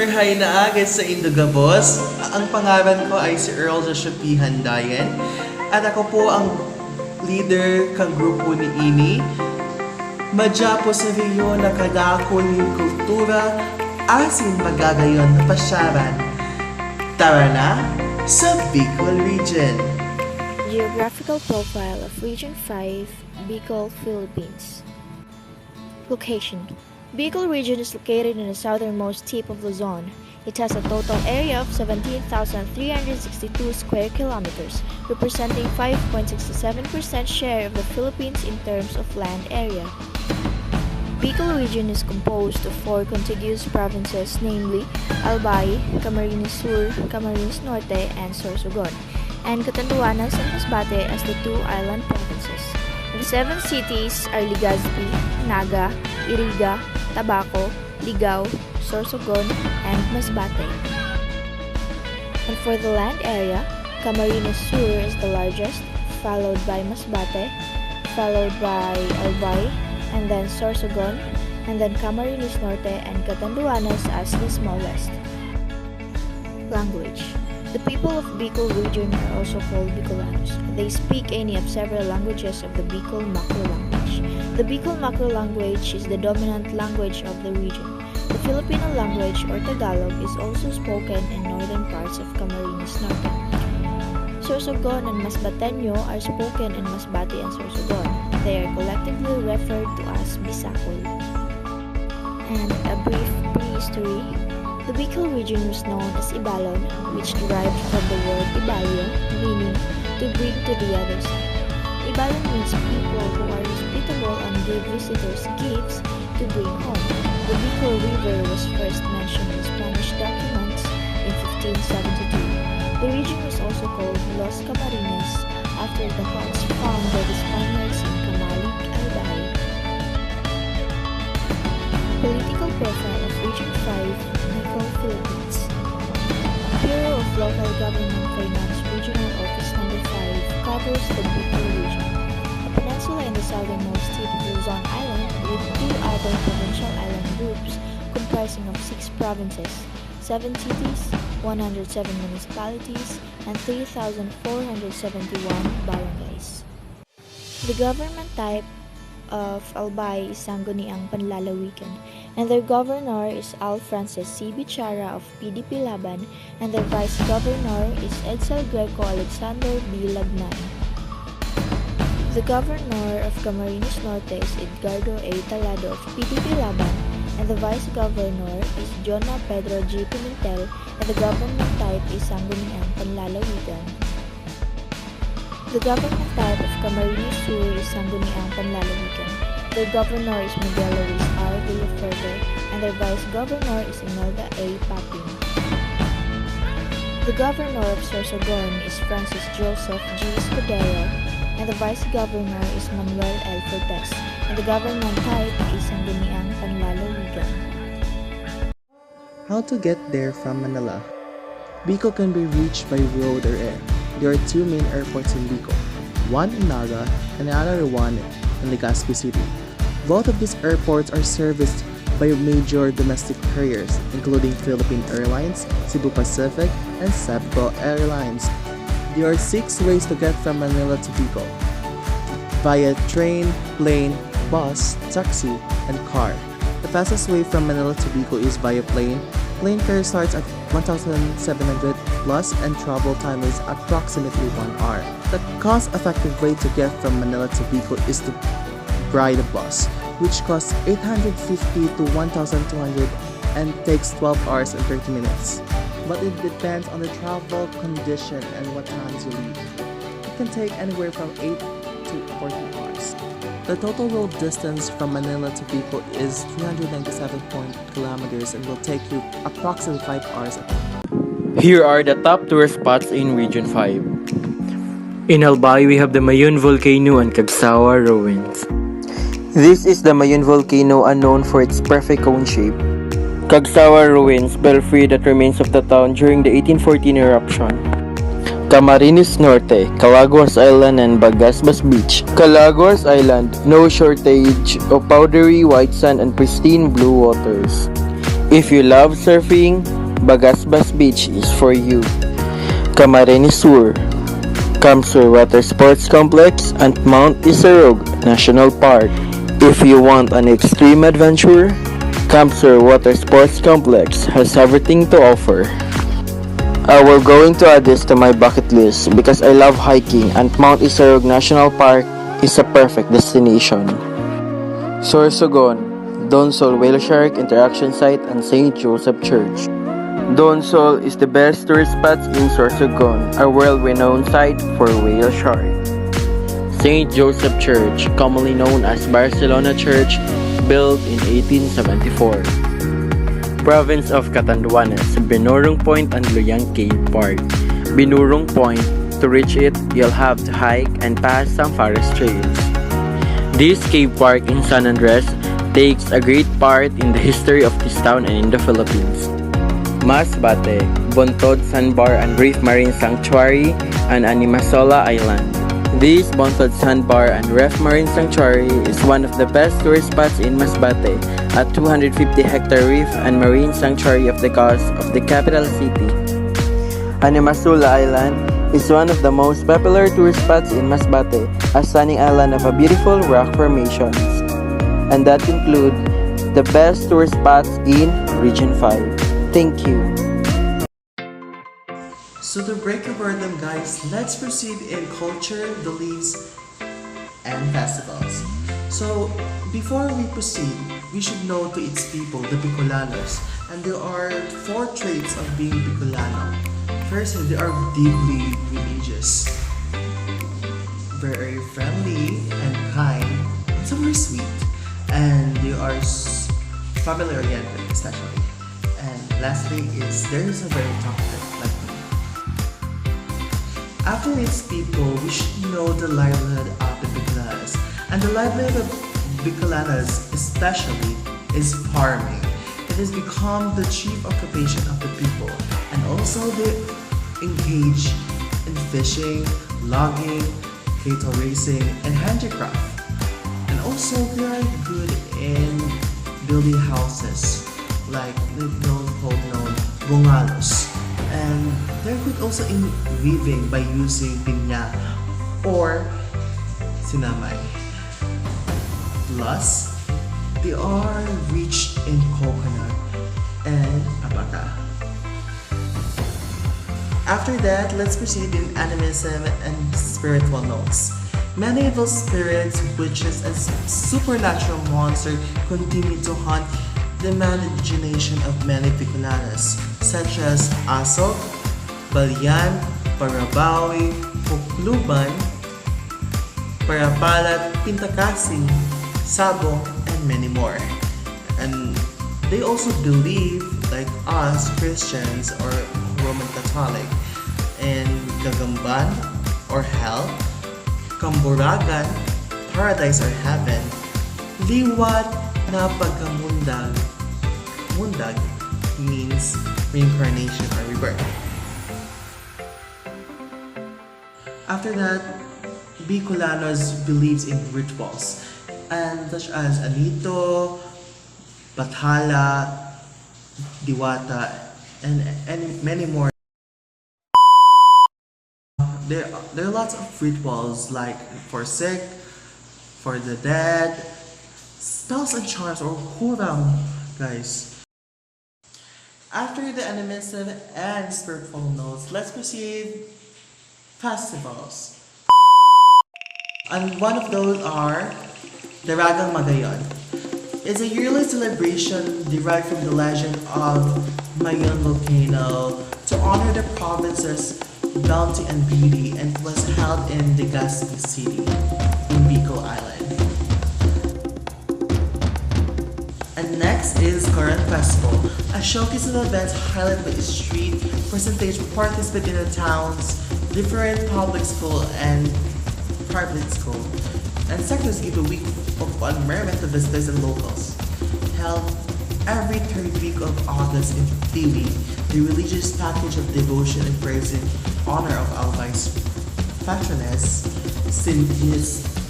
super high na agad sa Indogabos. Ang pangalan ko ay si Earl Joshua P. Handayan. At ako po ang leader kang grupo ni Ini. Madya po sa Rio na kadako ni kultura asin magagayon na pasyaran. Tara na sa Bicol Region. Geographical profile of Region 5, BICOL, Philippines. Location. BICOL region is located in the southernmost tip of Luzon. It has a total area of 17,362 square kilometers, representing 5.67% share of the Philippines in terms of land area. BICOL region is composed of 4 contiguous provinces, namely Albay, Camarines Sur, Camarines Norte, and Sorsogon, and Catanduanes and Masbate as the 2 island provinces. The 7 cities are Legazpi, Naga, Iriga, Tabaco, Ligao, Sorsogon, and Masbate. And for the land area, Camarines Sur is the largest, followed by Masbate, followed by Albay, and then Sorsogon, and then Camarines Norte and Catanduanes as the smallest. Language. The people of BICOL region are also called Bicolanos. They speak any of several languages of the BICOL macro language. The BICOL macro language is the dominant language of the region. The Filipino language or Tagalog is also spoken in northern parts of Camarines Norte. Sorsogon and Masbateño are spoken in Masbate and Sorsogon. They are collectively referred to as Bisacol. And a brief prehistory. The BICOL region was known as Ibalon, which derived from the word Ibalyo, meaning to bring to the other side. Ibalon means people who are hospitable and give visitors gifts to bring home. The BICOL River was first mentioned in Spanish documents in 1572. The region was also called Los Camarines after the huts found by the Spaniards in Camalik, Albay. Political profile of Region 5, BICOL, Philippines. Bureau of Local Government Finance Regional Office No. 5 covers the BICOL region, a peninsula in the southernmost tip of Luzon Island with 2 other provincial island groups comprising of 6 provinces, 7 cities, 107 municipalities, and 3,471 barangays. The government type of Albay is Sangguniang Panlalawigan, and their governor is Al Francis C. Bichara of PDP Laban, and their vice governor is Edsel Greco Alexander B. Lagman. The governor of Camarines Norte is Edgardo A. Talado of PDP Laban, and the vice governor is Jona Pedro G. Pimentel, and the government type is Sangguniang Panlalawigan. The government type of Camarines Sur is Sangguniang Panlalawigan. Their governor is Miguel Luis R. Villafuerte, and their vice governor is Imelda A. Papin. The governor of Sorsogon is Francis Joseph G. Escudero, and the vice governor is Manuel L. Cortez, and the government type is Sangguniang Panlalawigan. How to get there from Manila? Bicol can be reached by road or air. There are 2 main airports in Bicol, one in Naga and another one in Legazpi City. Both of these airports are serviced by major domestic carriers, including Philippine Airlines, Cebu Pacific, and Sepco Airlines. There are 6 ways to get from Manila to Bicol: via train, plane, bus, taxi, and car. The fastest way from Manila to Bicol is via plane. Plane fare starts at 1,700 plus and travel time is approximately 1 hour. The cost-effective way to get from Manila to Bicol is to ride a bus, which costs 850 to 1,200 and takes 12 hours and 30 minutes. But it depends on the travel condition and what times you leave. It can take anywhere from 8 to 14 hours. The total road distance from Manila to Bicol is 397 kilometers and will take you approximately 5 hours. Here are the top tourist spots in Region 5. In Albay, we have the Mayun Volcano and Cagsawa Ruins. This is the Mayun Volcano, known for its perfect cone shape. Cagsawa Ruins, belfry that remains of the town during the 1814 eruption. Camarines Norte, Calaguas Island and Bagasbas Beach. Calaguas Island, no shortage of powdery white sand and pristine blue waters. If you love surfing, Bagasbas Beach is for you. Camarines Sur, Camsur Water Sports Complex, and Mount Isarog National Park. If you want an extreme adventure, Camsur Water Sports Complex has everything to offer. I will going to add this to my bucket list because I love hiking and Mount Isarog National Park is a perfect destination. Sorsogon, Donsol Whale Shark Interaction Site and St. Joseph Church. Donsol is the best tourist spot in Sorsogon, a world-renowned site for whale shark. St. Joseph Church, commonly known as Barcelona Church, built in 1874. Province of Catanduanes, Binurong Point and Luyang Cave Park. Binurong Point, to reach it, you'll have to hike and pass some forest trails. This cave park in San Andres takes a great part in the history of this town and in the Philippines. Masbate, Bontod Sandbar and Reef Marine Sanctuary, and Animasola Island. This Bontod Sandbar and Reef Marine Sanctuary is one of the best tourist spots in Masbate, a 250-hectare reef and marine sanctuary off the coast of the capital city. Animasola Island is one of the most popular tourist spots in Masbate, a stunning island of a beautiful rock formations. And that include the best tourist spots in Region 5. Thank you. So to break your boredom, guys, let's proceed in culture, beliefs, and festivals. So before we proceed, we should know to its people, the Bicolanos, and there are 4 traits of being Bicolano. First, they are deeply religious, very friendly and kind, and some are sweet, and they are family-oriented, especially. And lastly is there is a very talkative like me. After its people, we should know the livelihood of the Bicolanos. And the livelihood of Bicolanos especially is farming. It has become the chief occupation of the people. And also they engage in fishing, logging, cattle racing, and handicraft. And also they are good in building houses, like the known bungalos. And they're good also in weaving by using pinya or sinamay. Plus, they are rich in coconut and abaca. After that, let's proceed in animism and spiritual notes. Many evil spirits, witches, and supernatural monsters continue to haunt the imagination of many Bicolanos, such as Asok, Balyan, Parabawi, Pukluban, Parapalat, Pintakasing, Sabong, and many more. And they also believe, like us Christians or Roman Catholic, in Gagamban or Hell, Kamburagan, Paradise or Heaven, Liwat na pagkamundag. Mundag means reincarnation or rebirth. After that, Bicolanos believes in rituals, and such as Anito, Bathala, Diwata, and many more. There are lots of rituals like for sick, for the dead, spells and charms or huram, guys. After the animism and spiritual notes, let's proceed festivals. And one of those are the Ragang Magayon. It's a yearly celebration derived from the legend of Mayon volcano to honor the province's bounty and beauty, and it was held in Legazpi City in BICOL Island. And next is Current Festival, a showcase of events highlighted by street presentation participate in the town's different public school and private school. And sectors give a week of merriment to visitors and locals. Held every third week of August in Tiwi, the religious package of devotion and praise in honor of our vice patroness,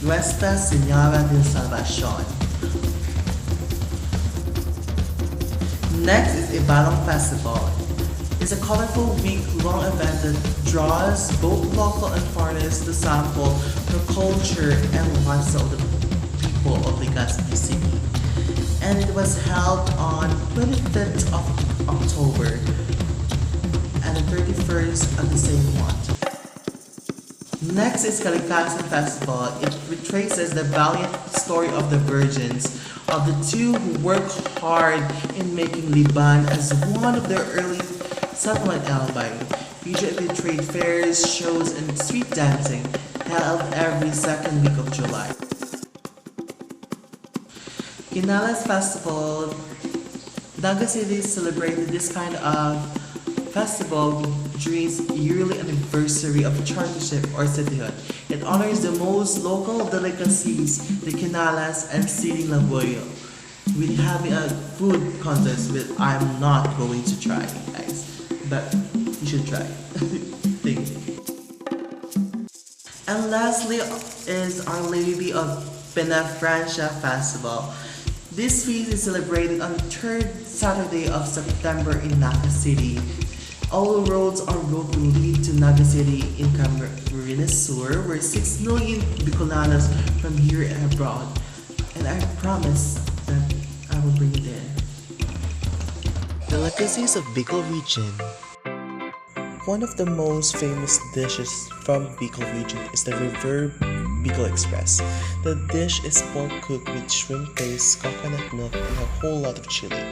Nuestra Señora de Salvacion. Next is Ibalong Festival. It's a colorful week-long event that draws both local and foreigners to sample the culture and lifestyle of the people of Legazpi City. And it was held on 25th of October and the 31st of the same month. Next is Kalikasan Festival. It retraces the valiant story of the virgins, of the two who worked hard in making Liban as one of their early settlement alibi. Usually trade fairs, shows, and street dancing held every second week of July. Quinales Festival. Naga City celebrated this kind of festival during its yearly anniversary of chartership or cityhood. It honors the most local delicacies, the quinales and siling laboyo. We're having a food contest with I'm not going to try, guys, but you should try. Thank you. And lastly is Our Lady of Penafrancia Festival. This feast is celebrated on the third Saturday of September in Naga City. All roads are road will lead to Naga City in Camarines Sur, where 6 million Bicolanos from here and abroad. And I promise that I will bring you there. Delicacies of Bicol region. One of the most famous dishes from Bicol region is the River Bicol Express. The dish is pork cooked with shrimp paste, coconut milk, and a whole lot of chili.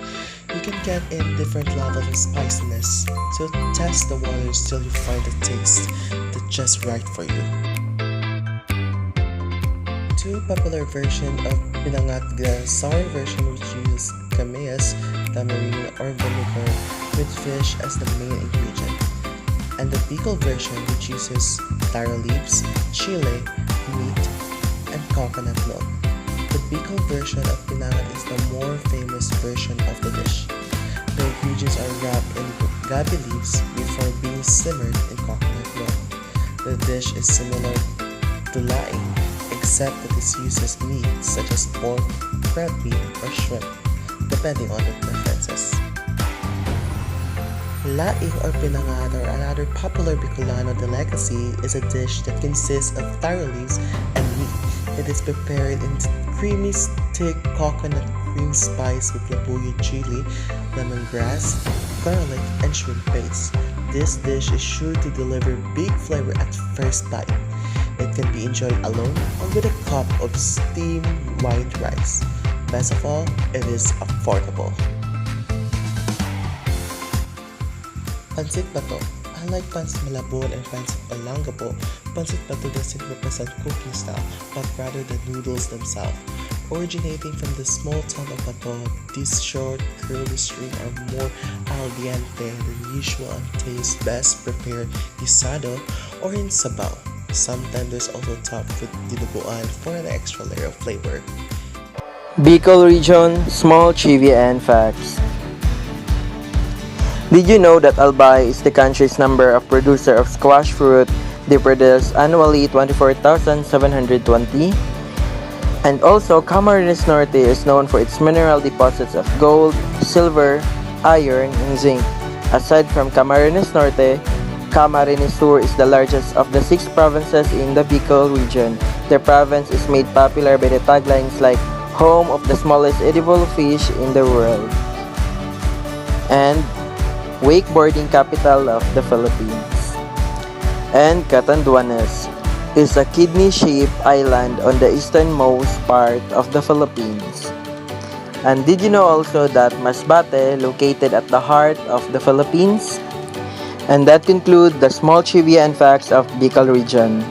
You can get in different levels of spiciness, so test the waters till you find the taste that's just right for you. Two popular versions of pinangat: the sour version which uses camellias, tamarind, or vinegar with fish as the main ingredient, and the Bicol version which uses taro leaves, chile, meat, and coconut milk. The Bicol version of pinangat is the more famous version of the dish. The ingredients are wrapped in gabi leaves before being simmered in coconut milk. The dish is similar to laing, except that it uses meat such as pork, crab meat, or shrimp, depending on the preferences. Laing or pinangat, or another popular Bicolano delicacy, is a dish that consists of taro leaves and meat. It is prepared in creamy thick coconut cream spice with labuyo chili, lemongrass, garlic, and shrimp paste. This dish is sure to deliver big flavor at first bite. It can be enjoyed alone or with a cup of steamed white rice. Best of all, it is affordable. Pansit Bato. Unlike Pansit Malabon and Pansit Balangabo, Pansit Bato doesn't represent cooking style, but rather the noodles themselves. Originating from the small town of Bato, these short, curly string are more al dente than usual and taste best prepared guisado or in sabaw. Sometimes there's also topped with dinuguan for an extra layer of flavor. Bicol region, small trivia and facts. Did you know that Albay is the country's number of producer of squash fruit? They produce annually 24,720. And also, Camarines Norte is known for its mineral deposits of gold, silver, iron, and zinc. Aside from Camarines Norte, Camarines Sur is the largest of the 6 provinces in the Bicol region. The province is made popular by the taglines like home of the smallest edible fish in the world and wakeboarding capital of the Philippines. And Catanduanes is a kidney-shaped island on the easternmost part of the Philippines. And did you know also that Masbate located at the heart of the Philippines? And that concludes the small trivia and facts of Bicol region.